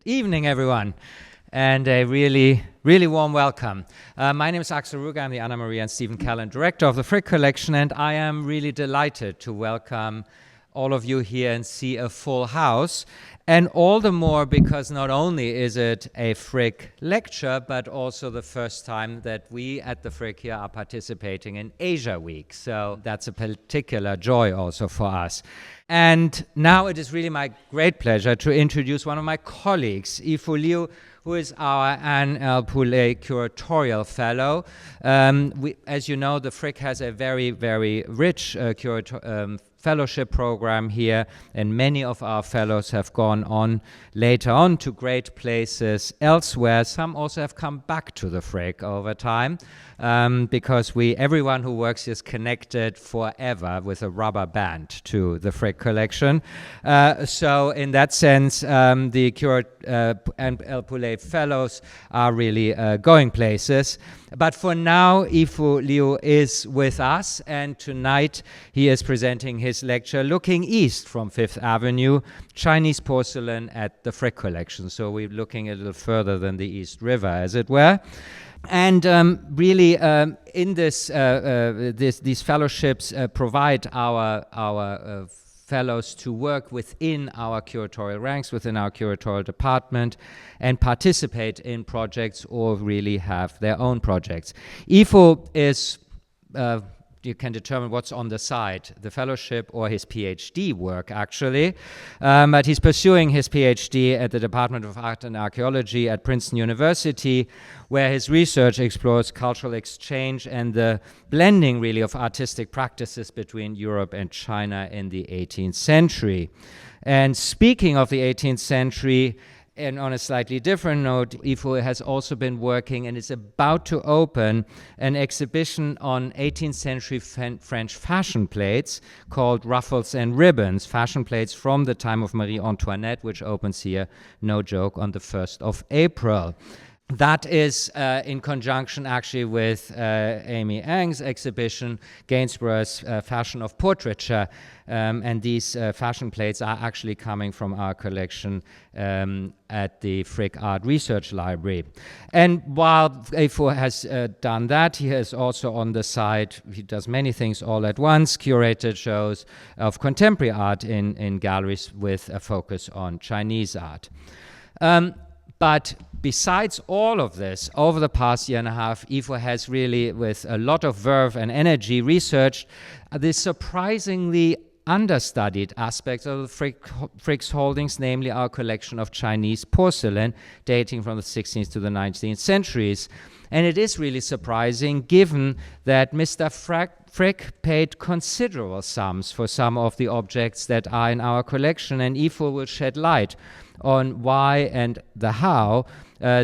evening, everyone, and a really warm welcome. My name is Axel Ruger. I'm the Anna Maria and Stephen Callan Director of the Frick Collection, and I am really delighted to welcome all of you here and see a full house. And all the more because not only is it a Frick lecture, but also the first time that we at the Frick here are participating in Asia Week. So that's a particular joy also for us. And now it is really my great pleasure to introduce one of my colleagues, Yifu Liu, who is our Poulet Curatorial Fellow. As you know, the Frick has a very rich fellowship program here, and many of our fellows have gone on later on to great places elsewhere. Some also have come back to the Frick over time, because everyone who works is connected forever with a rubber band to the Frick collection. So in that sense, the Poulet Fellows are really going places. But for now, Yifu Liu is with us, and tonight he is presenting his lecture Looking East from Fifth Avenue, Chinese Porcelain at the Frick Collection. So we're looking a little further than the East River, as it were. And really, in these fellowships provide our fellows to work within our curatorial ranks, within our curatorial department, and participate in projects or really have their own projects. Yifu is, you can determine what's on the side, the fellowship or his PhD work, actually. But he's pursuing his PhD at the Department of Art and Archaeology at Princeton University, where his research explores cultural exchange and the blending, really, of artistic practices between Europe and China in the 18th century. And speaking of the 18th century, and on a slightly different note, Yifu has also been working and is about to open an exhibition on 18th century French fashion plates called Ruffles and Ribbons, fashion plates from the time of Marie Antoinette, which opens here, no joke, on the 1st of April. That is in conjunction actually with Amy Ang's exhibition, Gainsborough's Fashion of Portraiture, and these fashion plates are actually coming from our collection at the Frick Art Research Library. And while Yifu has done that, he has also on the side, he does many things all at once, curated shows of contemporary art in galleries with a focus on Chinese art. But besides all of this, over the past year and a half, Yifu has really, with a lot of verve and energy, researched the surprisingly understudied aspects of the Frick's holdings, namely our collection of Chinese porcelain dating from the 16th to the 19th centuries. And it is really surprising, given that Mr. Frick paid considerable sums for some of the objects that are in our collection, and Yifu will shed light on why and the how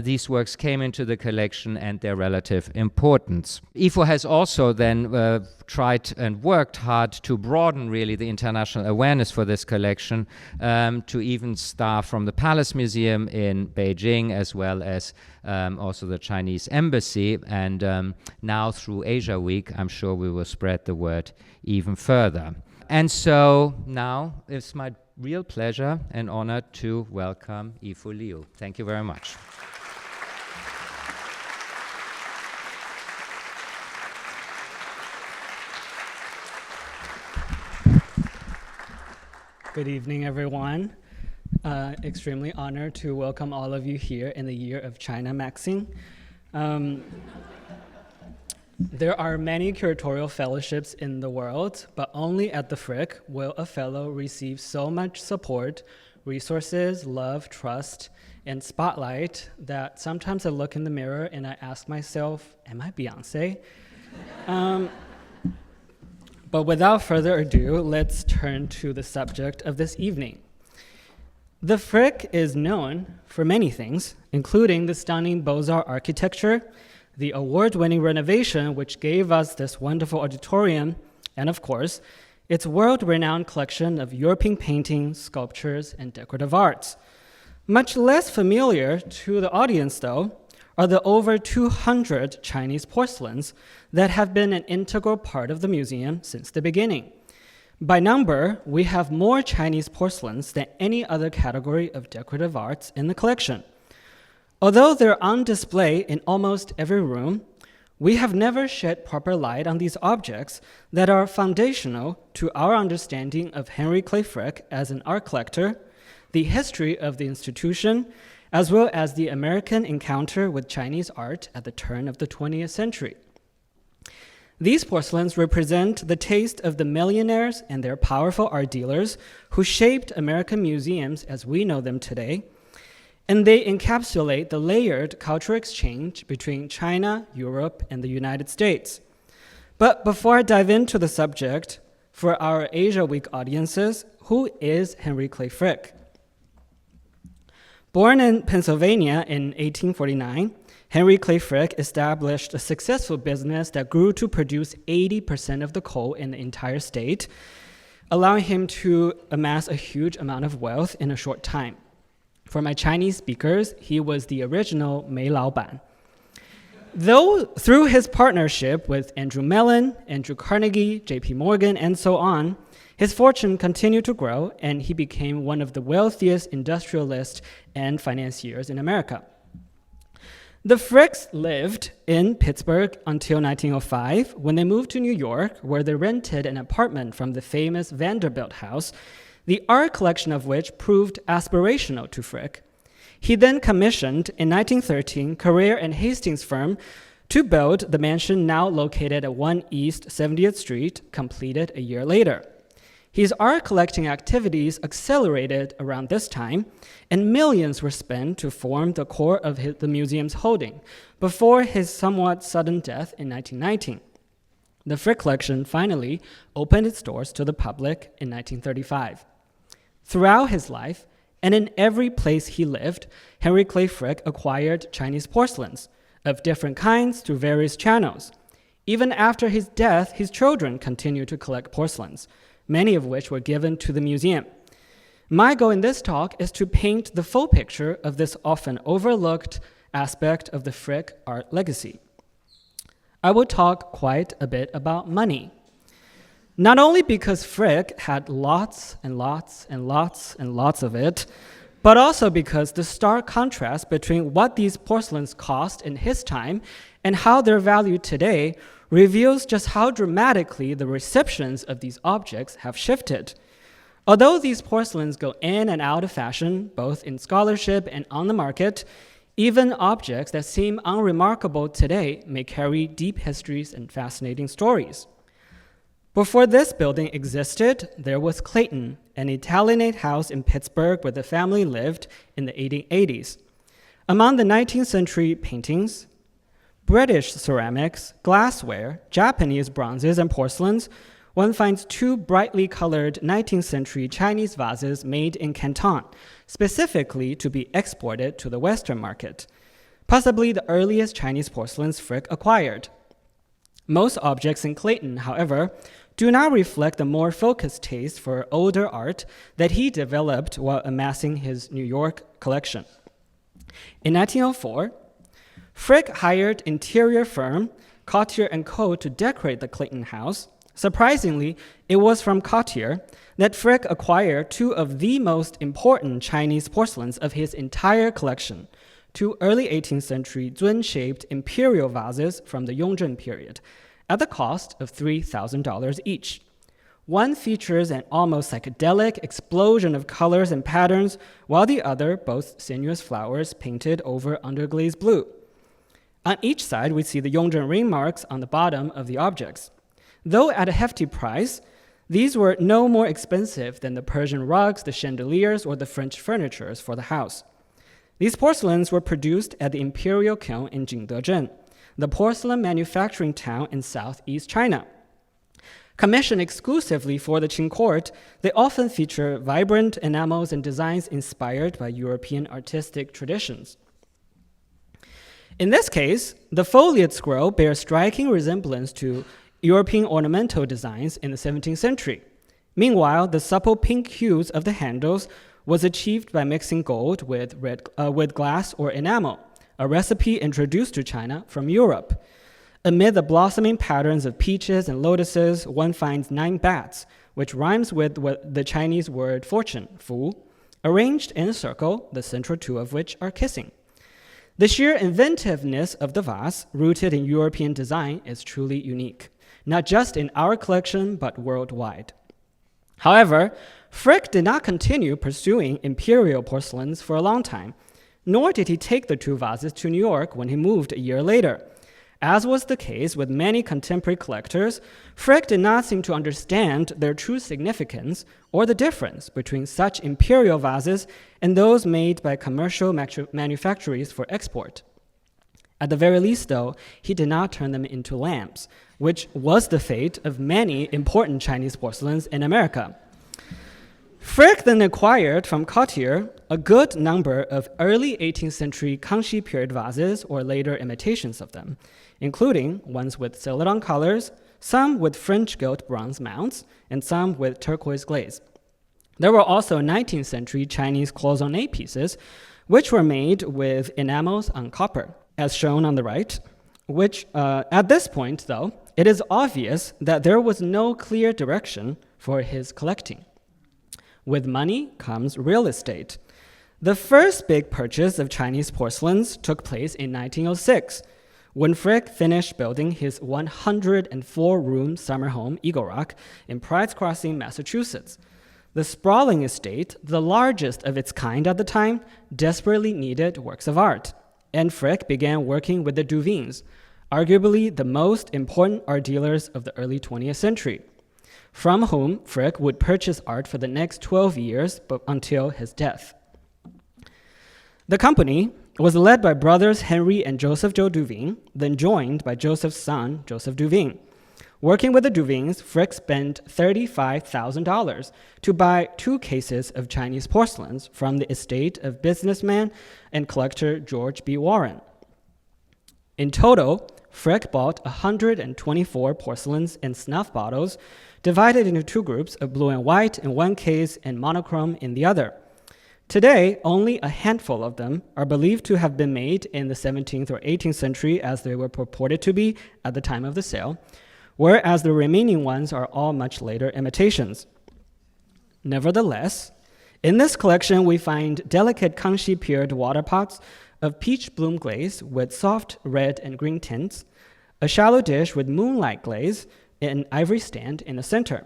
these works came into the collection and their relative importance. Yifu has also then tried and worked hard to broaden really the international awareness for this collection, to even staff from the Palace Museum in Beijing, as well as also the Chinese Embassy. And now through Asia Week, I'm sure we will spread the word even further. And so now it's my real pleasure and honor to welcome Yifu Liu. Thank you very much. Good evening, everyone. Extremely honored to welcome all of you here in the Year of China magazine. There are many curatorial fellowships in the world, but only at the Frick will a fellow receive so much support, resources, love, trust, and spotlight that sometimes I look in the mirror and I ask myself, am I Beyonce? But without further ado, let's turn to the subject of this evening. The Frick is known for many things, including the stunning Beaux-Arts architecture, the award-winning renovation which gave us this wonderful auditorium, and of course, its world-renowned collection of European paintings, sculptures, and decorative arts. Much less familiar to the audience, though, are the over 200 Chinese porcelains that have been an integral part of the museum since the beginning. By number, we have more Chinese porcelains than any other category of decorative arts in the collection. Although they're on display in almost every room, we have never shed proper light on these objects that are foundational to our understanding of Henry Clay Frick as an art collector, the history of the institution, as well as the American encounter with Chinese art at the turn of the 20th century. These porcelains represent the taste of the millionaires and their powerful art dealers who shaped American museums as we know them today, and they encapsulate the layered cultural exchange between China, Europe, and the United States. But before I dive into the subject, for our Asia Week audiences, who is Henry Clay Frick? Born in Pennsylvania in 1849, Henry Clay Frick established a successful business that grew to produce 80% of the coal in the entire state, allowing him to amass a huge amount of wealth in a short time. For my Chinese speakers, he was the original Mei Laoban. Though through his partnership with Andrew Mellon, Andrew Carnegie, J.P. Morgan, and so on, his fortune continued to grow, and he became one of the wealthiest industrialists and financiers in America. The Fricks lived in Pittsburgh until 1905, when they moved to New York, where they rented an apartment from the famous Vanderbilt House, the art collection of which proved aspirational to Frick. He then commissioned, in 1913, Carrere and Hastings firm to build the mansion now located at 1 East 70th Street, completed a year later. His art collecting activities accelerated around this time, and millions were spent to form the core of the museum's holding before his somewhat sudden death in 1919. The Frick collection finally opened its doors to the public in 1935. Throughout his life, and in every place he lived, Henry Clay Frick acquired Chinese porcelains of different kinds through various channels. Even after his death, his children continued to collect porcelains, many of which were given to the museum. My goal in this talk is to paint the full picture of this often overlooked aspect of the Frick art legacy. I will talk quite a bit about money. Not only because Frick had lots and lots and lots and lots of it, but also because the stark contrast between what these porcelains cost in his time and how they're valued today reveals just how dramatically the receptions of these objects have shifted. Although these porcelains go in and out of fashion, both in scholarship and on the market, even objects that seem unremarkable today may carry deep histories and fascinating stories. Before this building existed, there was Clayton, an Italianate house in Pittsburgh where the family lived in the 1880s. Among the 19th century paintings, British ceramics, glassware, Japanese bronzes, and porcelains, one finds two brightly colored 19th century Chinese vases made in Canton, specifically to be exported to the Western market, possibly the earliest Chinese porcelains Frick acquired. Most objects in Clayton, however, do not reflect the more focused taste for older art that he developed while amassing his New York collection. In 1904, Frick hired interior firm Cartier & Co. to decorate the Clayton house. Surprisingly, it was from Cartier that Frick acquired two of the most important Chinese porcelains of his entire collection, two early 18th century Zun-shaped imperial vases from the Yongzheng period, at the cost of $3,000 each. One features an almost psychedelic explosion of colors and patterns, while the other boasts sinuous flowers painted over underglazed blue. On each side, we see the Yongzheng ring marks on the bottom of the objects. Though at a hefty price, these were no more expensive than the Persian rugs, the chandeliers, or the French furnitures for the house. These porcelains were produced at the Imperial Kiln in Jingdezhen, the porcelain manufacturing town in southeast China. Commissioned exclusively for the Qing court, they often feature vibrant enamels and designs inspired by European artistic traditions. In this case, the foliate scroll bears striking resemblance to European ornamental designs in the 17th century. Meanwhile, the supple pink hues of the handles was achieved by mixing gold with glass or enamel, a recipe introduced to China from Europe. Amid the blossoming patterns of peaches and lotuses, one finds 9 bats, which rhymes with the Chinese word fortune, fu, arranged in a circle, the central two of which are kissing. The sheer inventiveness of the vase, rooted in European design, is truly unique, not just in our collection, but worldwide. However, Frick did not continue pursuing imperial porcelains for a long time, nor did he take the two vases to New York when he moved a year later. As was the case with many contemporary collectors, Frick did not seem to understand their true significance or the difference between such imperial vases and those made by commercial manufactories for export. At the very least, though, he did not turn them into lamps, which was the fate of many important Chinese porcelains in America. Frick then acquired from Cartier a good number of early 18th century Kangxi period vases or later imitations of them, including ones with celadon colors, some with French gilt bronze mounts, and some with turquoise glaze. There were also 19th century Chinese cloisonné pieces, which were made with enamels on copper, as shown on the right, which at this point, though, it is obvious that there was no clear direction for his collecting. With money comes real estate. The first big purchase of Chinese porcelains took place in 1906, when Frick finished building his 104-room summer home, Eagle Rock, in Pride's Crossing, Massachusetts. The sprawling estate, the largest of its kind at the time, desperately needed works of art, and Frick began working with the Duvins, arguably the most important art dealers of the early 20th century, from whom Frick would purchase art for the next 12 years but until his death. The company was led by brothers Henry and Joseph Joe Duvin, then joined by Joseph's son, Joseph Duvin. Working with the Duvins, Frick spent $35,000 to buy 2 cases of Chinese porcelains from the estate of businessman and collector George B. Warren. In total, Frick bought 124 porcelains and snuff bottles, divided into 2 groups of blue and white in one case and monochrome in the other. Today, only a handful of them are believed to have been made in the 17th or 18th century, as they were purported to be at the time of the sale, whereas the remaining ones are all much later imitations. Nevertheless, in this collection, we find delicate Kangxi period water pots of peach bloom glaze with soft red and green tints, a shallow dish with moonlight glaze, an ivory stand in the center,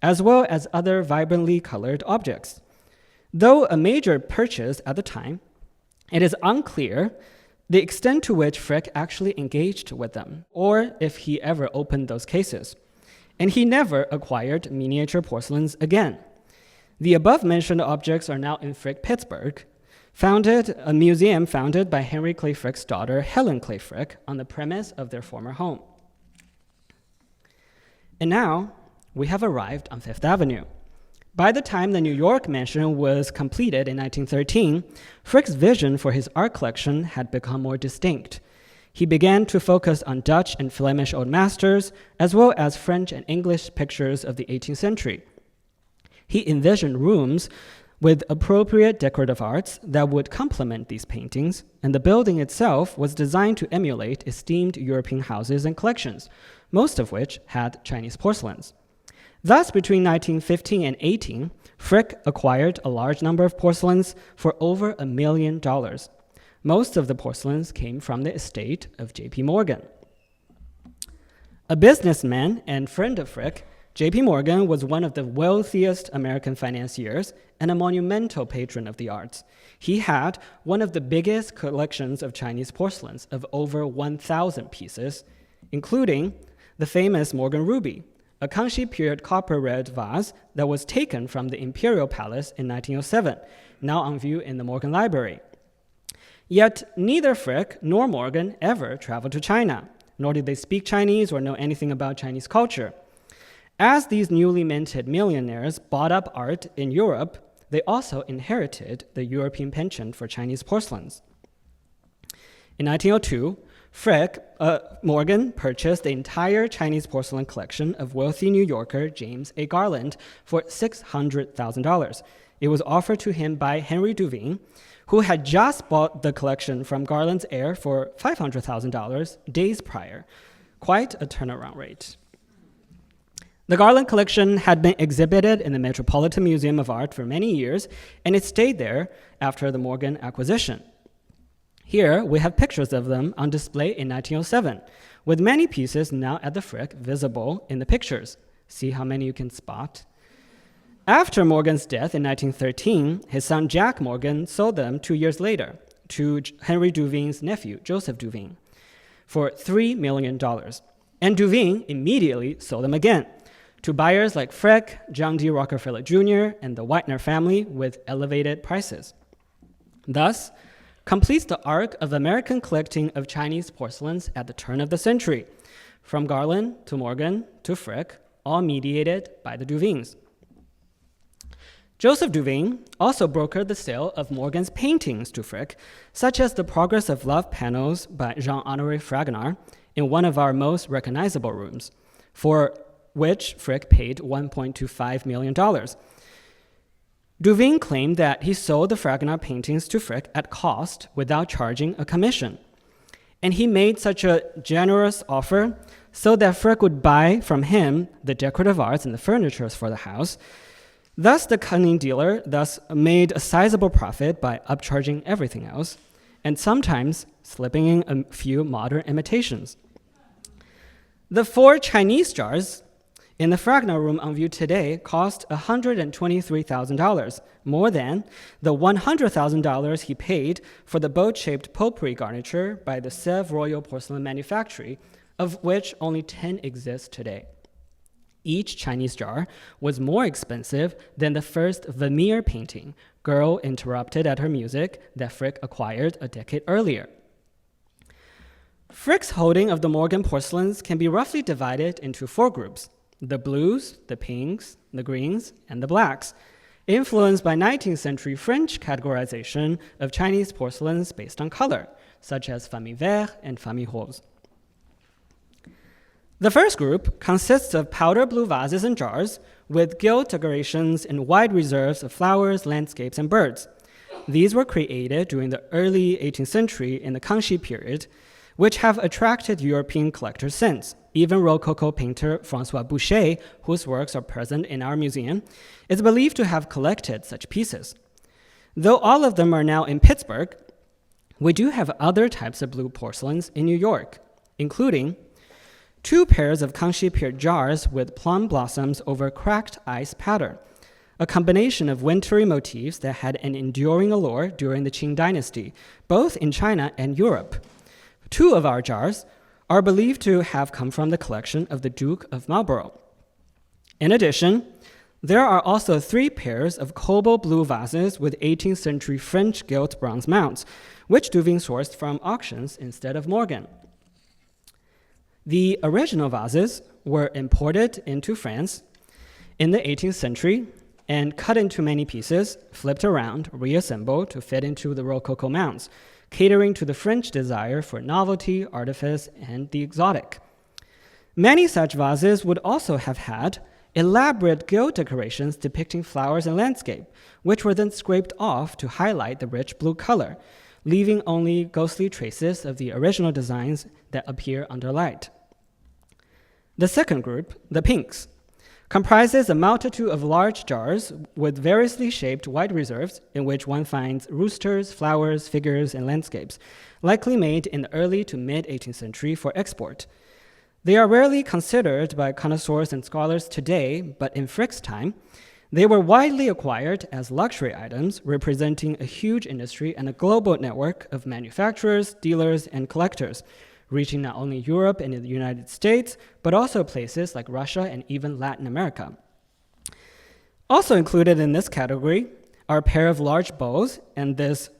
as well as other vibrantly colored objects. Though a major purchase at the time, it is unclear the extent to which Frick actually engaged with them, or if he ever opened those cases. And he never acquired miniature porcelains again. The above-mentioned objects are now in Frick, Pittsburgh, a museum founded by Henry Clay Frick's daughter, Helen Clay Frick, on the premise of their former home. And now, we have arrived on Fifth Avenue. By the time the New York mansion was completed in 1913, Frick's vision for his art collection had become more distinct. He began to focus on Dutch and Flemish old masters, as well as French and English pictures of the 18th century. He envisioned rooms with appropriate decorative arts that would complement these paintings, and the building itself was designed to emulate esteemed European houses and collections, most of which had Chinese porcelains. Thus, between 1915 and 18, Frick acquired a large number of porcelains for over $1 million. Most of the porcelains came from the estate of J.P. Morgan. A businessman and friend of Frick, J.P. Morgan was one of the wealthiest American financiers and a monumental patron of the arts. He had one of the biggest collections of Chinese porcelains of over 1,000 pieces, including the famous Morgan Ruby, a Kangxi period copper red vase that was taken from the Imperial Palace in 1907, now on view in the Morgan Library. Yet neither Frick nor Morgan ever traveled to China, nor did they speak Chinese or know anything about Chinese culture. As these newly minted millionaires bought up art in Europe, they also inherited the European penchant for Chinese porcelains. In 1902, Morgan purchased the entire Chinese porcelain collection of wealthy New Yorker James A. Garland for $600,000. It was offered to him by Henry Duvin, who had just bought the collection from Garland's heir for $500,000 days prior. Quite a turnaround rate. The Garland collection had been exhibited in the Metropolitan Museum of Art for many years, and it stayed there after the Morgan acquisition. Here, we have pictures of them on display in 1907, with many pieces now at the Frick visible in the pictures. See how many you can spot? After Morgan's death in 1913, his son Jack Morgan sold them 2 years later to Henry Duveen's nephew, Joseph Duveen, for $3 million. And Duveen immediately sold them again to buyers like Frick, John D. Rockefeller Jr., and the Whitener family with elevated prices. Thus, completes the arc of American collecting of Chinese porcelains at the turn of the century, from Garland to Morgan to Frick, all mediated by the Duveens. Joseph Duveen also brokered the sale of Morgan's paintings to Frick, such as the Progress of Love panels by Jean-Honoré Fragonard in one of our most recognizable rooms, for which Frick paid $1.25 million. Duveen claimed that he sold the Fragonard paintings to Frick at cost without charging a commission. And he made such a generous offer so that Frick would buy from him the decorative arts and the furniture for the house. Thus, the cunning dealer made a sizable profit by upcharging everything else, and sometimes slipping in a few modern imitations. The 4 Chinese jars in the Fragonard room on view today cost $123,000, more than the $100,000 he paid for the boat-shaped potpourri garniture by the Sèvres Royal Porcelain Manufactory, of which only 10 exist today. Each Chinese jar was more expensive than the first Vermeer painting, Girl Interrupted at Her Music, that Frick acquired a decade earlier. Frick's holding of the Morgan porcelains can be roughly divided into 4 groups: the blues, the pinks, the greens, and the blacks, influenced by 19th century French categorization of Chinese porcelains based on color, such as famille vert and famille rose. The first group consists of powder blue vases and jars with gilt decorations and wide reserves of flowers, landscapes, and birds. These were created during the early 18th century in the Kangxi period, which have attracted European collectors since. Even Rococo painter François Boucher, whose works are present in our museum, is believed to have collected such pieces. Though all of them are now in Pittsburgh, we do have other types of blue porcelains in New York, including 2 pairs of Kangxi period jars with plum blossoms over cracked ice pattern, a combination of wintry motifs that had an enduring allure during the Qing dynasty, both in China and Europe. 2 of our jars are believed to have come from the collection of the Duke of Marlborough. In addition, there are also 3 pairs of cobalt blue vases with 18th century French gilt bronze mounts, which Duveen sourced from auctions instead of Morgan. The original vases were imported into France in the 18th century and cut into many pieces, flipped around, reassembled to fit into the Rococo mounts, catering to the French desire for novelty, artifice, and the exotic. Many such vases would also have had elaborate gilt decorations depicting flowers and landscape, which were then scraped off to highlight the rich blue color, leaving only ghostly traces of the original designs that appear under light. The second group, the pinks, comprises a multitude of large jars with variously shaped wide reserves in which one finds roosters, flowers, figures, and landscapes, likely made in the early to mid-18th century for export. They are rarely considered by connoisseurs and scholars today, but in Frick's time, they were widely acquired as luxury items, representing a huge industry and a global network of manufacturers, dealers, and collectors, reaching not only Europe and the United States, but also places like Russia and even Latin America. Also included in this category are a pair of large bowls and this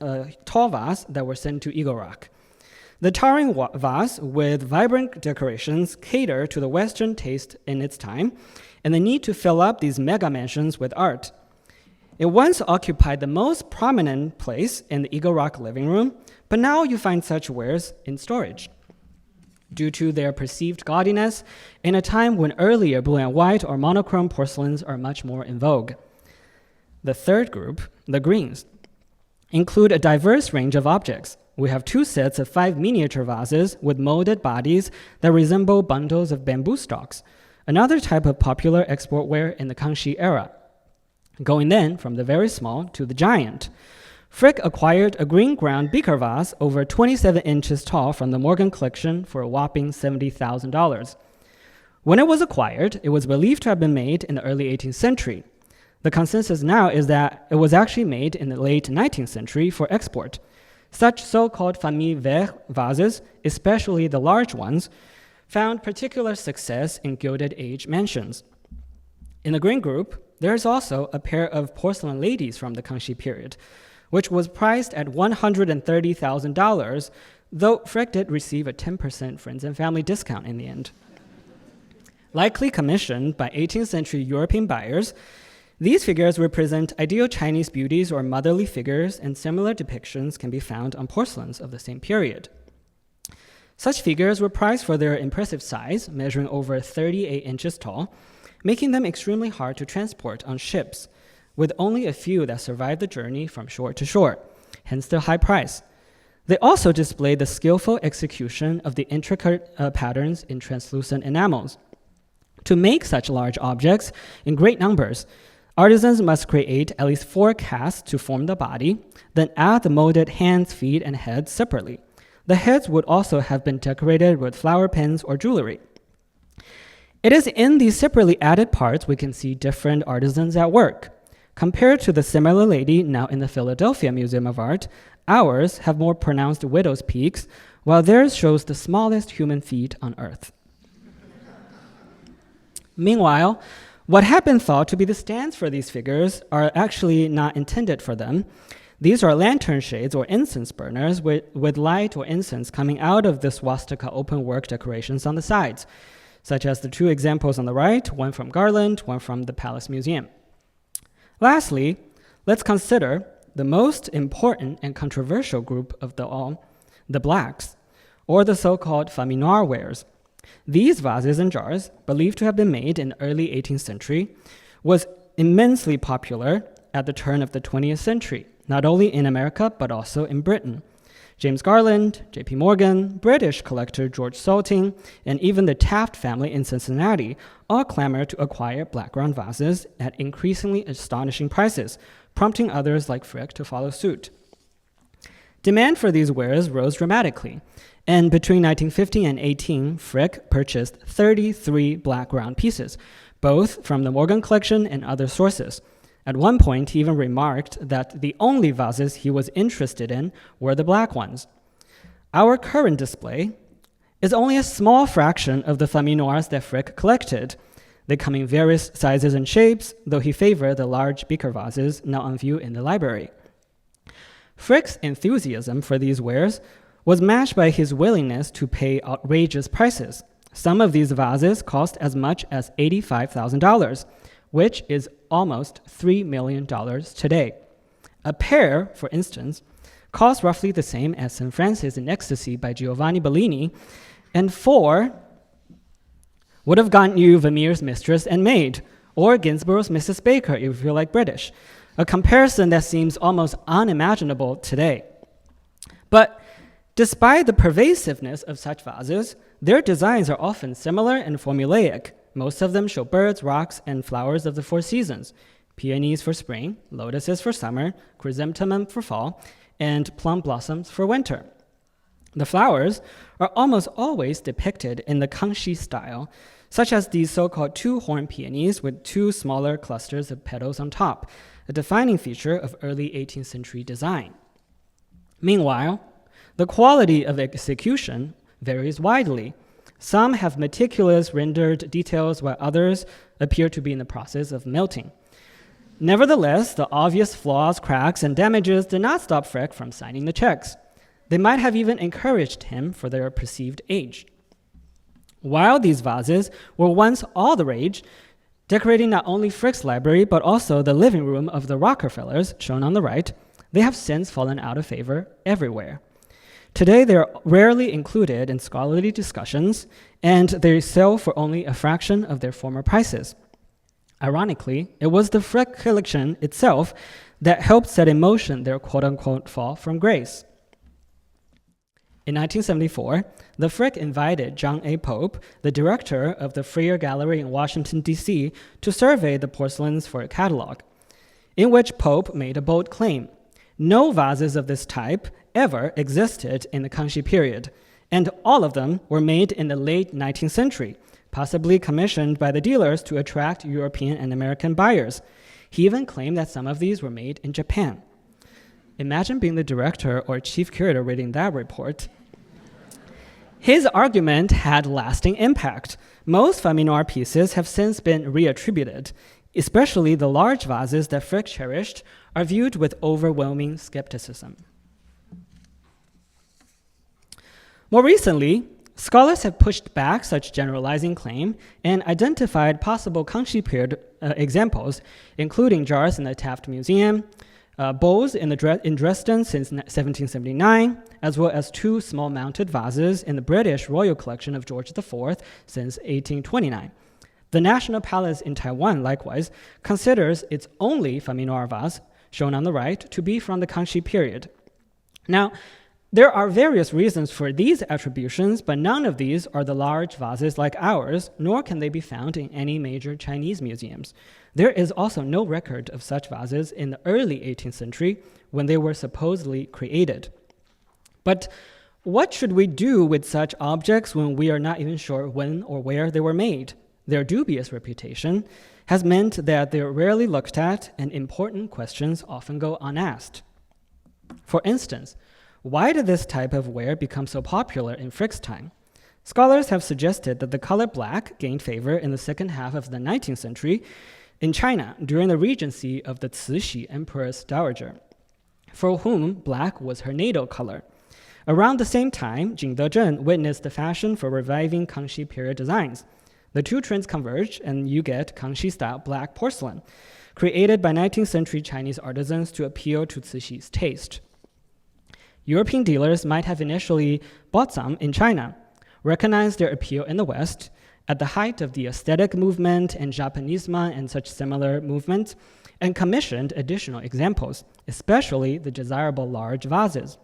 tall vase that were sent to Eagle Rock. The towering vase with vibrant decorations cater to the Western taste in its time and the need to fill up these mega mansions with art. It once occupied the most prominent place in the Eagle Rock living room, but now you find such wares in storage, due to their perceived gaudiness in a time when earlier blue and white or monochrome porcelains are much more in vogue. The third group, the greens, include a diverse range of objects. We have 2 sets of 5 miniature vases with molded bodies that resemble bundles of bamboo stalks, another type of popular export ware in the Kangxi era, going then from the very small to the giant. Frick acquired a green ground beaker vase over 27 inches tall from the Morgan collection for a whopping $70,000. When it was acquired, it was believed to have been made in the early 18th century. The consensus now is that it was actually made in the late 19th century for export. Such so-called famille vases, especially the large ones, found particular success in Gilded Age mansions. In the green group, there is also a pair of porcelain ladies from the Kangxi period, which was priced at $130,000, though Frick did receive a 10% friends and family discount in the end. Likely commissioned by 18th century European buyers, these figures represent ideal Chinese beauties or motherly figures, and similar depictions can be found on porcelains of the same period. Such figures were prized for their impressive size, measuring over 38 inches tall, making them extremely hard to transport on ships, with only a few that survived the journey from shore to shore, hence their high price. They also displayed the skillful execution of the intricate patterns in translucent enamels. To make such large objects in great numbers, artisans must create at least 4 casts to form the body, then add the molded hands, feet, and heads separately. The heads would also have been decorated with flower pins or jewelry. It is in these separately added parts we can see different artisans at work. Compared to the similar lady now in the Philadelphia Museum of Art, ours have more pronounced widow's peaks, while theirs shows the smallest human feet on earth. Meanwhile, what had been thought to be the stands for these figures are actually not intended for them. These are lantern shades or incense burners with light or incense coming out of the swastika open-work decorations on the sides, such as the 2 examples on the right, one from Garland, one from the Palace Museum. Lastly, let's consider the most important and controversial group of all, the blacks, or the so-called famille noire wares. These vases and jars, believed to have been made in the early 18th century, was immensely popular at the turn of the 20th century, not only in America but also in Britain. James Garland, J.P. Morgan, British collector George Salting, and even the Taft family in Cincinnati all clamored to acquire black ground vases at increasingly astonishing prices, prompting others like Frick to follow suit. Demand for these wares rose dramatically, and between 1915 and 18, Frick purchased 33 black ground pieces, both from the Morgan collection and other sources. At one point, he even remarked that the only vases he was interested in were the black ones. Our current display is only a small fraction of the famille noires that Frick collected. They come in various sizes and shapes, though he favored the large beaker vases now on view in the library. Frick's enthusiasm for these wares was matched by his willingness to pay outrageous prices. Some of these vases cost as much as $85,000, which is almost $3 million today. A pair, for instance, cost roughly the same as St. Francis in Ecstasy by Giovanni Bellini, and 4 would have gotten you Vermeer's Mistress and Maid, or Gainsborough's Mrs. Baker if you like British, a comparison that seems almost unimaginable today. But despite the pervasiveness of such vases, their designs are often similar and formulaic. Most of them show birds, rocks, and flowers of the 4 seasons: peonies for spring, lotuses for summer, chrysanthemum for fall, and plum blossoms for winter. The flowers are almost always depicted in the Kangxi style, such as these so-called 2-horn peonies with 2 smaller clusters of petals on top, a defining feature of early 18th century design. Meanwhile, the quality of execution varies widely. Some have meticulous rendered details, while others appear to be in the process of melting. Nevertheless, the obvious flaws, cracks, and damages did not stop Frick from signing the checks. They might have even encouraged him for their perceived age. While these vases were once all the rage, decorating not only Frick's library but also the living room of the Rockefellers, shown on the right, they have since fallen out of favor everywhere. Today, they are rarely included in scholarly discussions, and they sell for only a fraction of their former prices. Ironically, it was the Frick collection itself that helped set in motion their quote-unquote fall from grace. In 1974, the Frick invited John A. Pope, the director of the Freer Gallery in Washington, D.C., to survey the porcelains for a catalog, in which Pope made a bold claim. No vases of this type ever existed in the Kangxi period, and all of them were made in the late 19th century, possibly commissioned by the dealers to attract European and American buyers. He even claimed that some of these were made in Japan. Imagine being the director or chief curator reading that report. His argument had lasting impact. Most famille noire pieces have since been reattributed, especially the large vases that Frick cherished are viewed with overwhelming skepticism. More recently, scholars have pushed back such generalizing claim and identified possible Kangxi period examples, including jars in the Taft Museum, bowls in Dresden since 1779, as well as 2 small mounted vases in the British Royal Collection of George IV since 1829. The National Palace in Taiwan, likewise, considers its only famille noire vase, shown on the right, to be from the Kangxi period. Now, there are various reasons for these attributions, but none of these are the large vases like ours, nor can they be found in any major Chinese museums. There is also no record of such vases in the early 18th century when they were supposedly created. But what should we do with such objects when we are not even sure when or where they were made? Their dubious reputation has meant that they're rarely looked at and important questions often go unasked. For instance, why did this type of ware become so popular in Frick's time? Scholars have suggested that the color black gained favor in the second half of the 19th century in China during the regency of the Cixi Empress Dowager, for whom black was her natal color. Around the same time, Jing Dezhen witnessed the fashion for reviving Kangxi period designs. The two trends converge, and you get Kangxi-style black porcelain, created by 19th century Chinese artisans to appeal to Cixi's taste. European dealers might have initially bought some in China, recognized their appeal in the West at the height of the aesthetic movement and Japanisme and such similar movements, and commissioned additional examples, especially the desirable large vases.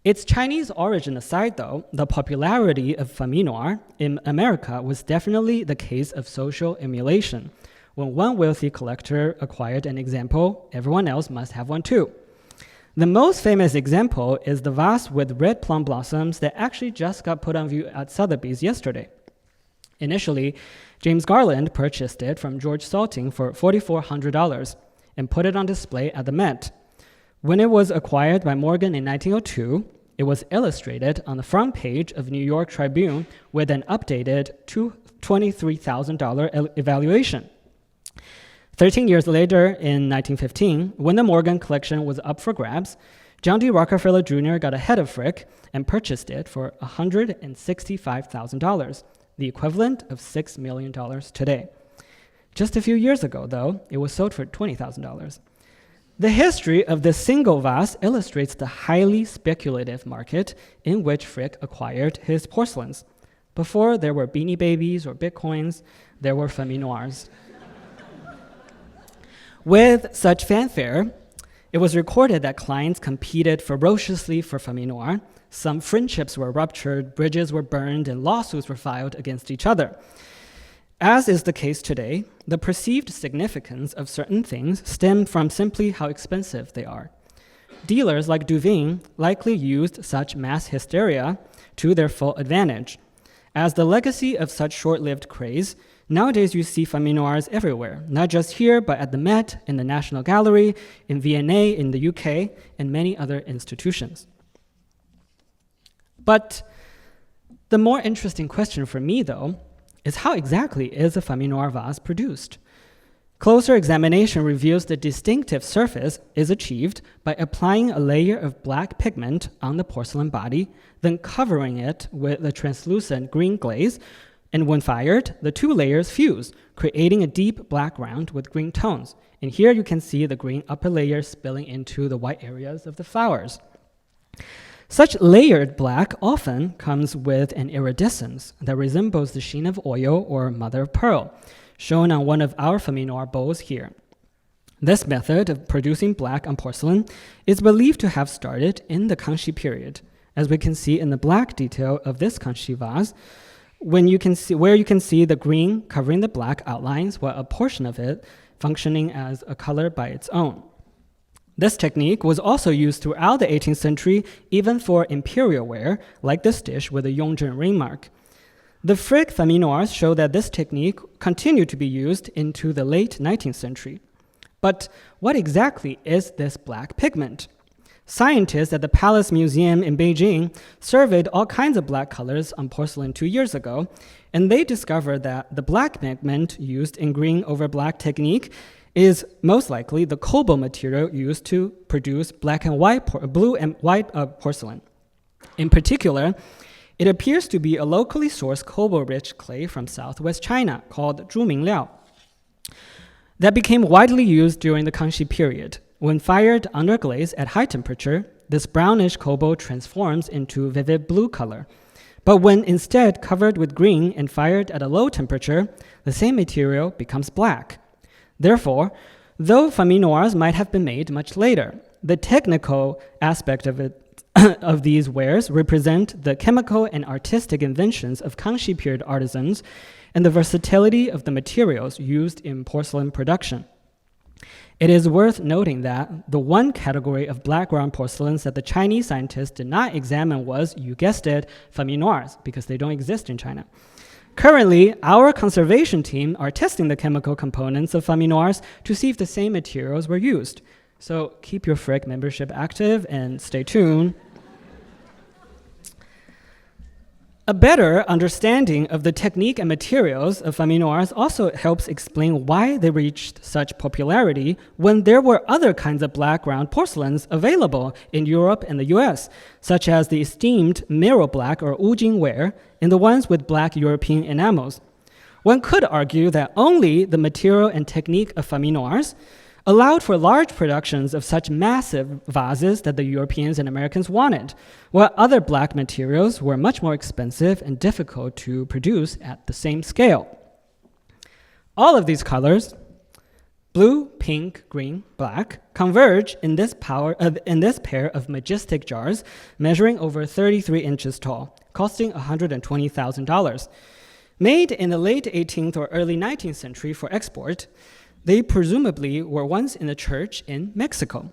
Its Chinese origin aside, though, the popularity of famille noire in America was definitely the case of social emulation. When one wealthy collector acquired an example, everyone else must have one too. The most famous example is the vase with red plum blossoms that actually just got put on view at Sotheby's yesterday. Initially, James Garland purchased it from George Salting for $4,400 and put it on display at the Met. When it was acquired by Morgan in 1902, it was illustrated on the front page of New York Tribune with an updated $23,000 evaluation. 13 years later, in 1915, when the Morgan collection was up for grabs, John D. Rockefeller Jr. got ahead of Frick and purchased it for $165,000, the equivalent of $6 million today. Just a few years ago, though, it was sold for $20,000. The history of this single vase illustrates the highly speculative market in which Frick acquired his porcelains. Before there were Beanie Babies or Bitcoins, there were famille noires. With such fanfare, it was recorded that clients competed ferociously for famille noire. Some friendships were ruptured, bridges were burned, and lawsuits were filed against each other. As is the case today, the perceived significance of certain things stem from simply how expensive they are. Dealers like Duveen likely used such mass hysteria to their full advantage. As the legacy of such short-lived craze, nowadays you see famille noires everywhere, not just here, but at the Met, in the National Gallery, in V&A, in the UK, and many other institutions. But the more interesting question for me, though, is how exactly is a famille noire vase produced? Closer examination reveals the distinctive surface is achieved by applying a layer of black pigment on the porcelain body, then covering it with a translucent green glaze, and when fired, the two layers fuse, creating a deep black ground with green tones. And here you can see the green upper layer spilling into the white areas of the flowers. Such layered black often comes with an iridescence that resembles the sheen of oil or mother of pearl, shown on one of our famille noire bowls here. This method of producing black on porcelain is believed to have started in the Kangxi period, as we can see in the black detail of this Kangxi vase, where you can see the green covering the black outlines, while a portion of it functioning as a color by its own. This technique was also used throughout the 18th century, even for imperial ware, like this dish with a Yongzheng ring mark. The Frick famille noirs show that this technique continued to be used into the late 19th century. But what exactly is this black pigment? Scientists at the Palace Museum in Beijing surveyed all kinds of black colors on porcelain 2 years ago, and they discovered that the black pigment used in green over black technique is most likely the cobalt material used to produce blue and white porcelain. In particular, it appears to be a locally sourced cobalt-rich clay from southwest China called Zhuming Liao that became widely used during the Kangxi period. When fired under glaze at high temperature, this brownish cobalt transforms into vivid blue color. But when instead covered with green and fired at a low temperature, the same material becomes black. Therefore, though famille noirs might have been made much later, the technical aspect of these wares represent the chemical and artistic inventions of Kangxi period artisans and the versatility of the materials used in porcelain production. It is worth noting that the one category of black-ground porcelains that the Chinese scientists did not examine was, you guessed it, famille noirs, because they don't exist in China. Currently, our conservation team are testing the chemical components of famille noirs to see if the same materials were used. So keep your Frick membership active and stay tuned. A better understanding of the technique and materials of famille noirs also helps explain why they reached such popularity when there were other kinds of black-ground porcelains available in Europe and the US, such as the esteemed mirror black or Wujing ware and the ones with black European enamels. One could argue that only the material and technique of famille noirs allowed for large productions of such massive vases that the Europeans and Americans wanted, while other black materials were much more expensive and difficult to produce at the same scale. All of these colors, blue, pink, green, black, converge in this pair of majestic jars measuring over 33 inches tall, costing $120,000. Made in the late 18th or early 19th century for export, they presumably were once in a church in Mexico.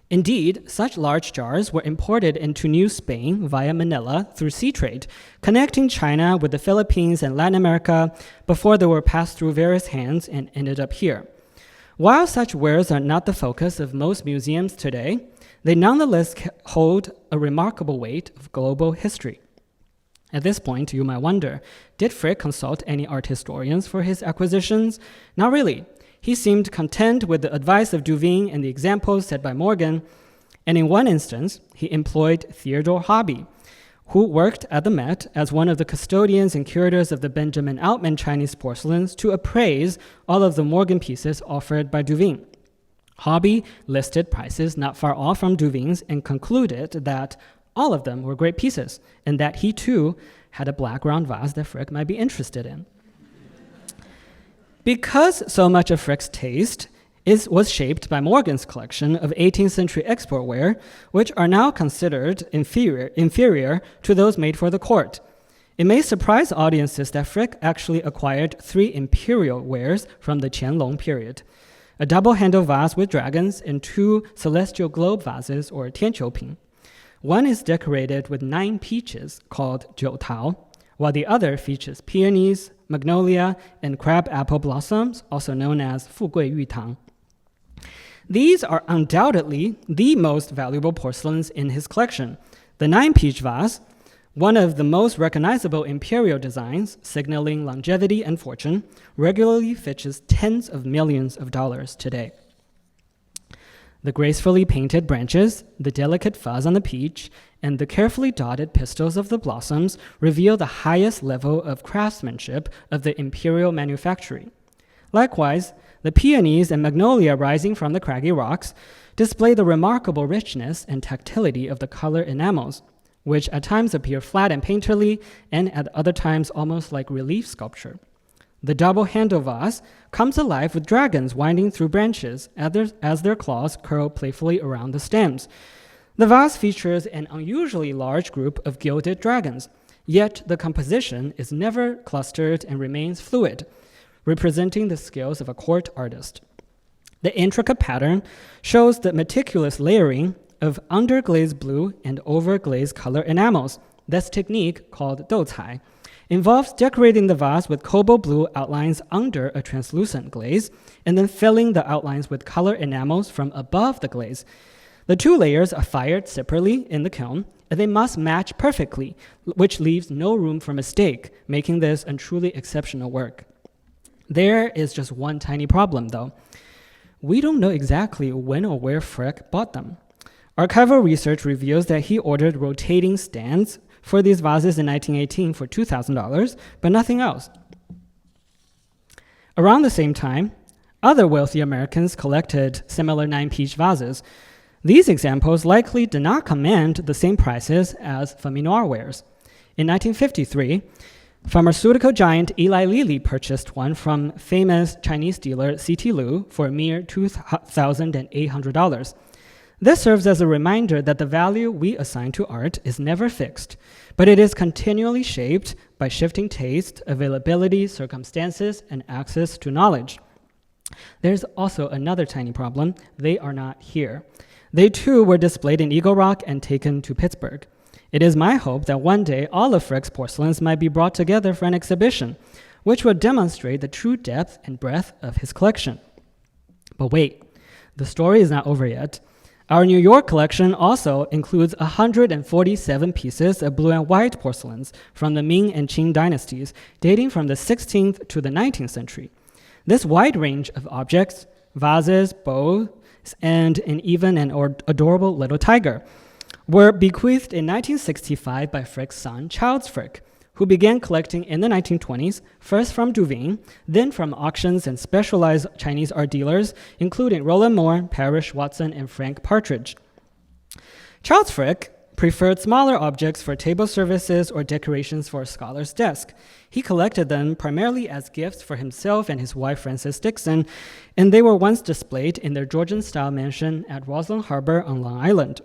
Indeed, such large jars were imported into New Spain via Manila through sea trade, connecting China with the Philippines and Latin America before they were passed through various hands and ended up here. While such wares are not the focus of most museums today, they nonetheless hold a remarkable weight of global history. At this point, you might wonder, did Frick consult any art historians for his acquisitions? Not really. He seemed content with the advice of Duveen and the examples set by Morgan, and in one instance, he employed Theodore Hobby, who worked at the Met as one of the custodians and curators of the Benjamin Altman Chinese porcelains to appraise all of the Morgan pieces offered by Duveen. Hobby listed prices not far off from Duveen's and concluded that all of them were great pieces, and that he too had a black round vase that Frick might be interested in. Because so much of Frick's taste was shaped by Morgan's collection of 18th century export ware, which are now considered inferior to those made for the court. It may surprise audiences that Frick actually acquired 3 imperial wares from the Qianlong period: a double-handled vase with dragons and 2 celestial globe vases, or tianqiuping. One is decorated with 9 peaches called jiu tao, while the other features peonies, magnolia, and crab apple blossoms, also known as fugui yutang. These are undoubtedly the most valuable porcelains in his collection. The 9-peach vase, one of the most recognizable imperial designs, signaling longevity and fortune, regularly fetches tens of millions of dollars today. The gracefully painted branches, the delicate fuzz on the peach, and the carefully dotted pistils of the blossoms reveal the highest level of craftsmanship of the imperial manufacturing. Likewise, the peonies and magnolia rising from the craggy rocks display the remarkable richness and tactility of the color enamels, which at times appear flat and painterly, and at other times almost like relief sculpture. The double-handled vase comes alive with dragons winding through branches as their claws curl playfully around the stems. The vase features an unusually large group of gilded dragons, yet the composition is never clustered and remains fluid, representing the skills of a court artist. The intricate pattern shows the meticulous layering of underglaze blue and overglaze color enamels. This technique, called doucai, involves decorating the vase with cobalt blue outlines under a translucent glaze, and then filling the outlines with color enamels from above the glaze. The two layers are fired separately in the kiln, and they must match perfectly, which leaves no room for mistake, making this a truly exceptional work. There is just one tiny problem, though. We don't know exactly when or where Frick bought them. Archival research reveals that he ordered rotating stands for these vases in 1918 for $2,000, but nothing else. Around the same time, other wealthy Americans collected similar 9-piece vases. These examples likely did not command the same prices as famille noire wares. In 1953, pharmaceutical giant Eli Lilly purchased one from famous Chinese dealer C.T. Liu for a mere $2,800. This serves as a reminder that the value we assign to art is never fixed, but it is continually shaped by shifting taste, availability, circumstances, and access to knowledge. There's also another tiny problem. They are not here. They too were displayed in Eagle Rock and taken to Pittsburgh. It is my hope that one day all of Frick's porcelains might be brought together for an exhibition, which will demonstrate the true depth and breadth of his collection. But wait, the story is not over yet. Our New York collection also includes 147 pieces of blue and white porcelains from the Ming and Qing dynasties, dating from the 16th to the 19th century. This wide range of objects, vases, bowls, and even an adorable little tiger, were bequeathed in 1965 by Frick's son, Charles Frick, who began collecting in the 1920s, first from Duveen, then from auctions and specialized Chinese art dealers, including Roland Moore, Parrish Watson, and Frank Partridge. Charles Frick preferred smaller objects for table services or decorations for a scholar's desk. He collected them primarily as gifts for himself and his wife, Frances Dixon, and they were once displayed in their Georgian-style mansion at Roslyn Harbor on Long Island.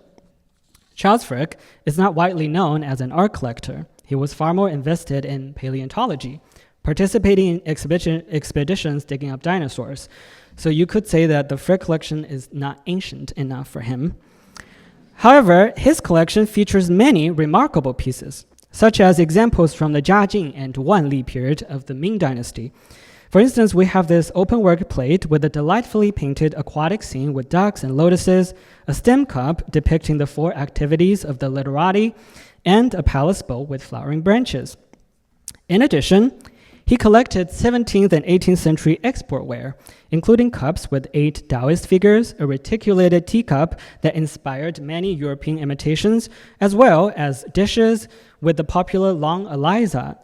Charles Frick is not widely known as an art collector. He was far more invested in paleontology, participating in expeditions digging up dinosaurs. So you could say that the Frick collection is not ancient enough for him. However, his collection features many remarkable pieces, such as examples from the Jiajing and Wanli period of the Ming Dynasty. For instance, we have this open-work plate with a delightfully painted aquatic scene with ducks and lotuses, a stem cup depicting the 4 activities of the literati, and a palace bowl with flowering branches. In addition, he collected 17th and 18th century export ware, including cups with 8 Taoist figures, a reticulated teacup that inspired many European imitations, as well as dishes with the popular Long Eliza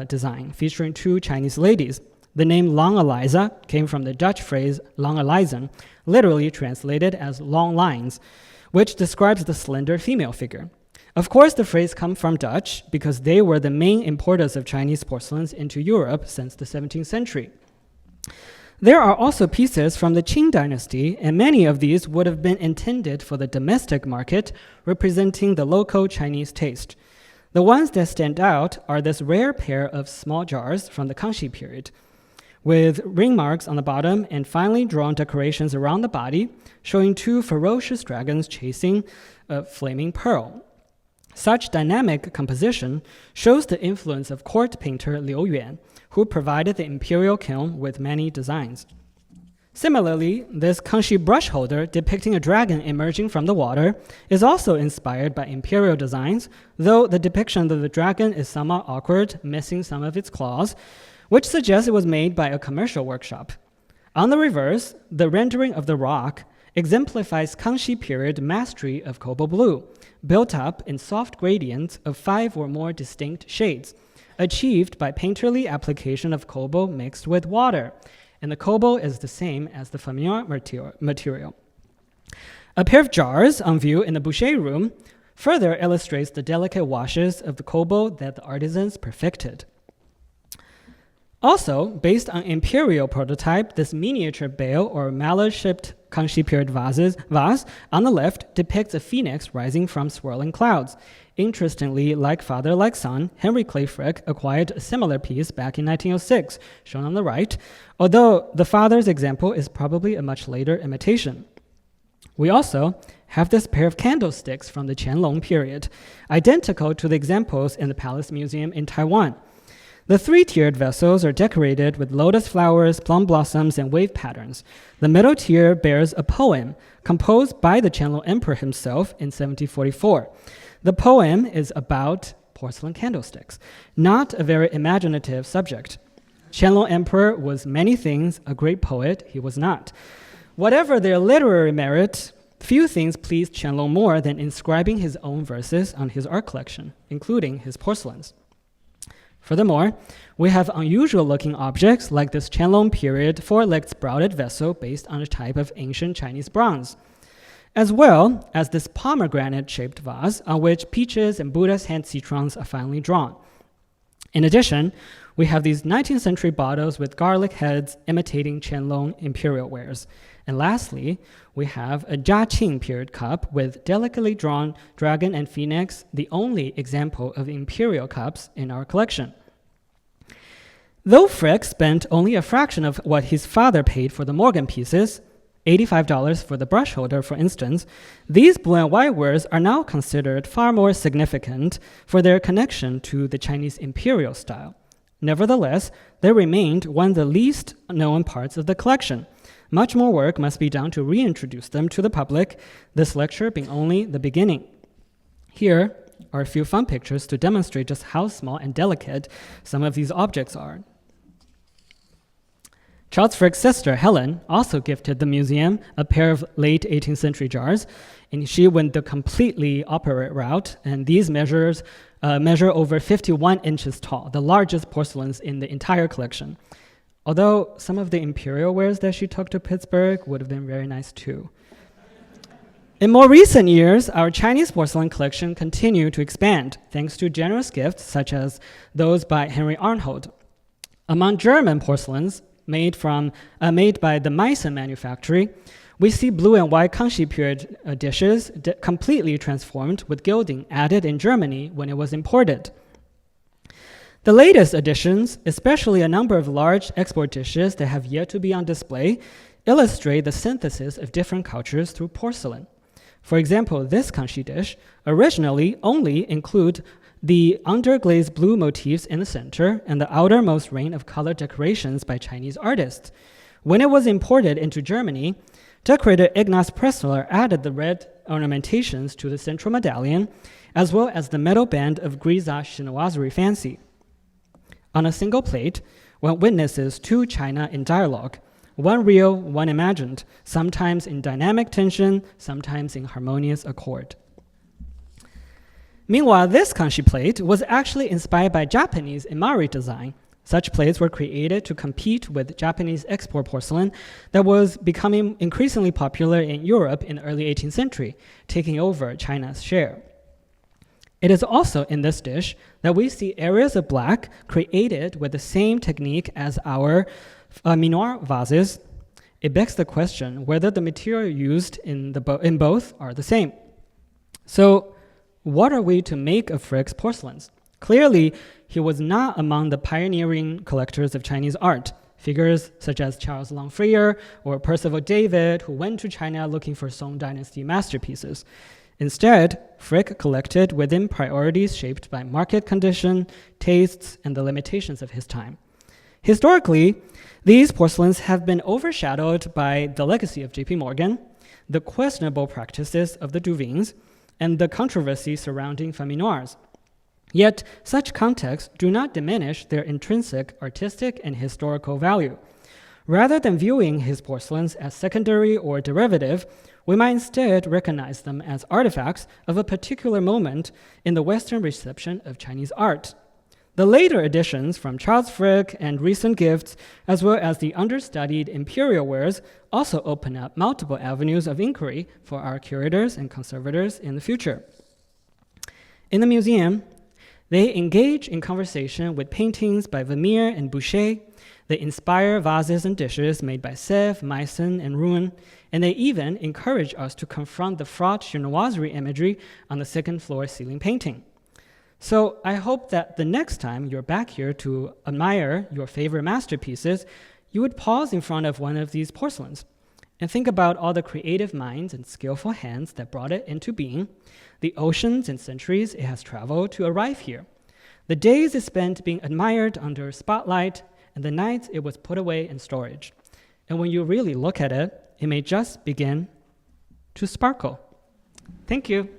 design, featuring 2 Chinese ladies. The name Long Eliza came from the Dutch phrase Long Elizen, literally translated as long lines, which describes the slender female figure. Of course, the phrase comes from Dutch because they were the main importers of Chinese porcelains into Europe since the 17th century. There are also pieces from the Qing dynasty, and many of these would have been intended for the domestic market, representing the local Chinese taste. The ones that stand out are this rare pair of small jars from the Kangxi period, with ring marks on the bottom and finely drawn decorations around the body, showing 2 ferocious dragons chasing a flaming pearl. Such dynamic composition shows the influence of court painter Liu Yuan, who provided the imperial kiln with many designs. Similarly, this Kangxi brush holder depicting a dragon emerging from the water is also inspired by imperial designs, though the depiction of the dragon is somewhat awkward, missing some of its claws, which suggests it was made by a commercial workshop. On the reverse, the rendering of the rock exemplifies Kangxi period mastery of cobalt blue, built up in soft gradients of 5 or more distinct shades, achieved by painterly application of cobalt mixed with water, and the cobalt is the same as the famille material. A pair of jars on view in the boucher room further illustrates the delicate washes of the cobalt that the artisans perfected. Also, based on imperial prototype, this miniature bale or mallet-shaped Kangxi period vase on the left depicts a phoenix rising from swirling clouds. Interestingly, like father, like son, Henry Clay Frick acquired a similar piece back in 1906, shown on the right, although the father's example is probably a much later imitation. We also have this pair of candlesticks from the Qianlong period, identical to the examples in the Palace Museum in Taiwan. The three-tiered vessels are decorated with lotus flowers, plum blossoms, and wave patterns. The middle tier bears a poem composed by the Qianlong Emperor himself in 1744. The poem is about porcelain candlesticks, not a very imaginative subject. Qianlong Emperor was many things, a great poet he was not. Whatever their literary merit, few things pleased Qianlong more than inscribing his own verses on his art collection, including his porcelains. Furthermore, we have unusual-looking objects like this Qianlong period four-legged sprouted vessel based on a type of ancient Chinese bronze, as well as this pomegranate-shaped vase on which peaches and Buddha's hand citrons are finely drawn. In addition, we have these 19th century bottles with garlic heads imitating Qianlong imperial wares. And lastly, we have a Jiaqing period cup with delicately drawn dragon and phoenix, the only example of imperial cups in our collection. Though Frick spent only a fraction of what his father paid for the Morgan pieces, $85 for the brush holder, for instance, these blue and white wares are now considered far more significant for their connection to the Chinese imperial style. Nevertheless, they remained one of the least known parts of the collection. Much more work must be done to reintroduce them to the public, this lecture being only the beginning. Here are a few fun pictures to demonstrate just how small and delicate some of these objects are. Charles Frick's sister, Helen, also gifted the museum a pair of late 18th century jars, and she went the completely opposite route, and these measure over 51 inches tall, the largest porcelains in the entire collection. Although some of the imperial wares that she took to Pittsburgh would have been very nice too. In more recent years, our Chinese porcelain collection continued to expand, thanks to generous gifts such as those by Henry Arnhold. Among German porcelains made by the Meissen manufactory, we see blue and white Kangxi period dishes completely transformed with gilding added in Germany when it was imported. The latest additions, especially a number of large export dishes that have yet to be on display, illustrate the synthesis of different cultures through porcelain. For example, this Kangxi dish originally only included the underglazed blue motifs in the center and the outermost ring of color decorations by Chinese artists. When it was imported into Germany, decorator Ignaz Pressler added the red ornamentations to the central medallion, as well as the metal band of grisaille chinoiserie fancy. On a single plate, one witnesses two China in dialogue, one real, one imagined, sometimes in dynamic tension, sometimes in harmonious accord. Meanwhile, this Kangxi plate was actually inspired by Japanese imari design. Such plates were created to compete with Japanese export porcelain that was becoming increasingly popular in Europe in the early 18th century, taking over China's share. It is also in this dish that we see areas of black created with the same technique as our noire vases. It begs the question whether the material used in both are the same. So, what are we to make of Frick's porcelains? Clearly, he was not among the pioneering collectors of Chinese art. Figures such as Charles Longfreer or Percival David, who went to China looking for Song Dynasty masterpieces. Instead, Frick collected within priorities shaped by market condition, tastes, and the limitations of his time. Historically, these porcelains have been overshadowed by the legacy of J.P. Morgan, the questionable practices of the Duvines, and the controversy surrounding famille noires. Yet, such contexts do not diminish their intrinsic artistic and historical value. Rather than viewing his porcelains as secondary or derivative, we might instead recognize them as artifacts of a particular moment in the Western reception of Chinese art. The later additions from Charles Frick and recent gifts, as well as the understudied imperial wares, also open up multiple avenues of inquiry for our curators and conservators in the future. In the museum, they engage in conversation with paintings by Vermeer and Boucher, They inspire vases and dishes made by Sèvres, Meissen, and Rouen, and they even encourage us to confront the fraught chinoiserie imagery on the second floor ceiling painting. So I hope that the next time you're back here to admire your favorite masterpieces, you would pause in front of one of these porcelains and think about all the creative minds and skillful hands that brought it into being, the oceans and centuries it has traveled to arrive here, the days it spent being admired under spotlight, and the nights it was put away in storage. And when you really look at it, it may just begin to sparkle. Thank you.